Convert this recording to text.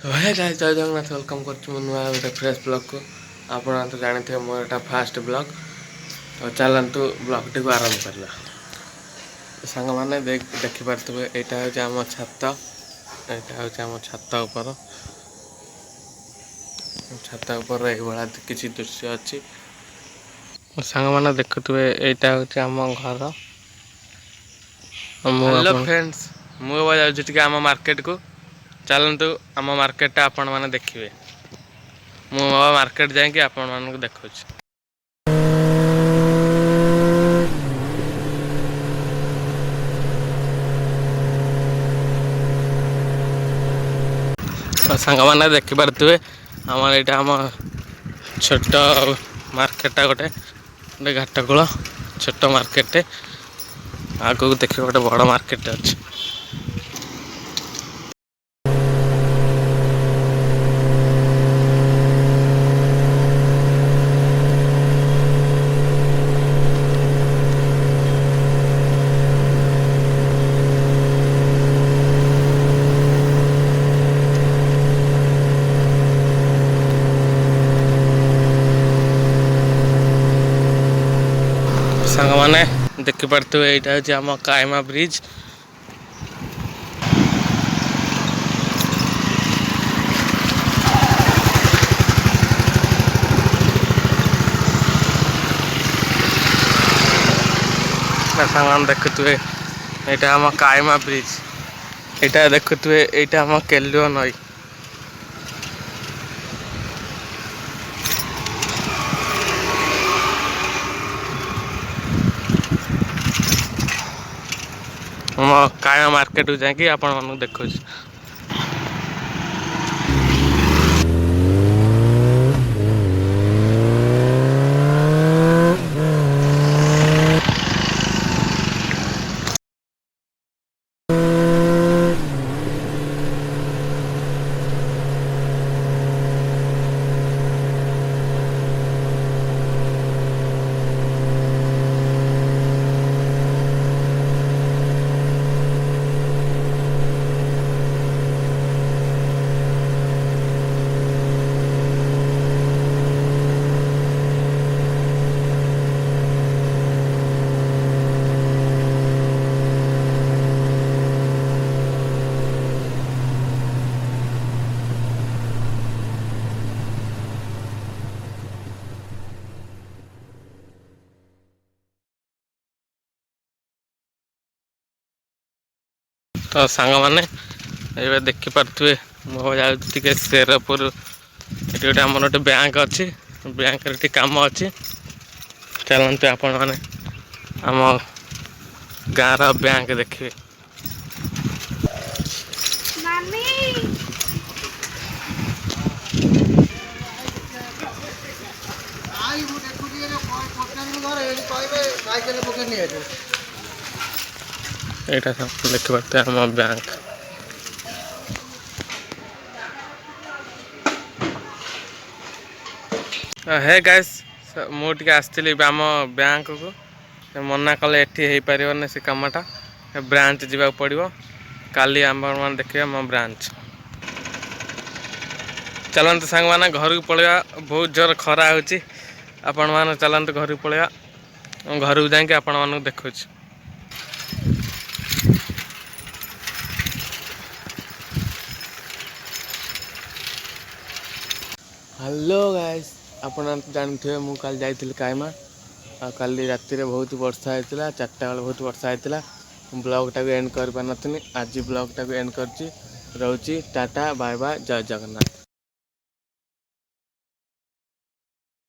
Hey guys जय Jagannath welcome कर नुआ गोटे फ्रेश ब्लॉग को आप तो जानते मोर एटा फास्ट ब्लॉग तो चलतु ब्लॉग टी आरंभ करला सांग मैंने देखिपे यहाँ हूँ आम छात यहाँ हूँ आम छात उपर ये किसी दृश्य अच्छी सांग मैंने देखुए यहाँ हूँ आम घर हेलो फ्रेंड्स मुझे आम मार्केट को चलतु आम मार्केट आपण मैंने देखिए मु मार्केट जाकि आपण मानक देखु सांग मैंने देखिपे आम यहाँ आम छोट मार्केटा गोटे गोटे घाटकूल छोट मार्केट आगू देखिए गोटे बड़ मार्केट अच्छे सांग मैंने देखिपे यहाँ हूँ आम कायमा ब्रिज सांग देखुए यहाँ आम कायमा ब्रिज यहाँ देखुए यहाँ आम केलुआ नई कायमा मार्केट को जाकि आपण मानक देखु तो सांग मैंने ये देखिपे मुझे शेरपुर ये गोटे आम गोटे बैंक अच्छी बैंक रे काम अच्छी चलते आपण मैंने आम गाँव बैंक देखिए यहाँ देखिपे आम बैंक हे गाइस मुझे आसती आम बैंक को मना कले एटी हो पार से कमटा ब्रांच जावा पड़ो काली आम मान देखिए आम ब्रांच चलते सांग मैंने घर को पलैया बहुत जोर खरा होपण मैंने चलते घर को पलैया घर को जाकि आपण मानक देखु हेलो गाइस आपण जानते मु काल जाइल कायमा काली राति रे बहुत वर्षा होता 4टा बेले बहुत वर्षा होता ब्लॉग टाक एंड कर पार आज ब्लॉग टाक एंड कर टाटा बाय बाय जय जगन्नाथ।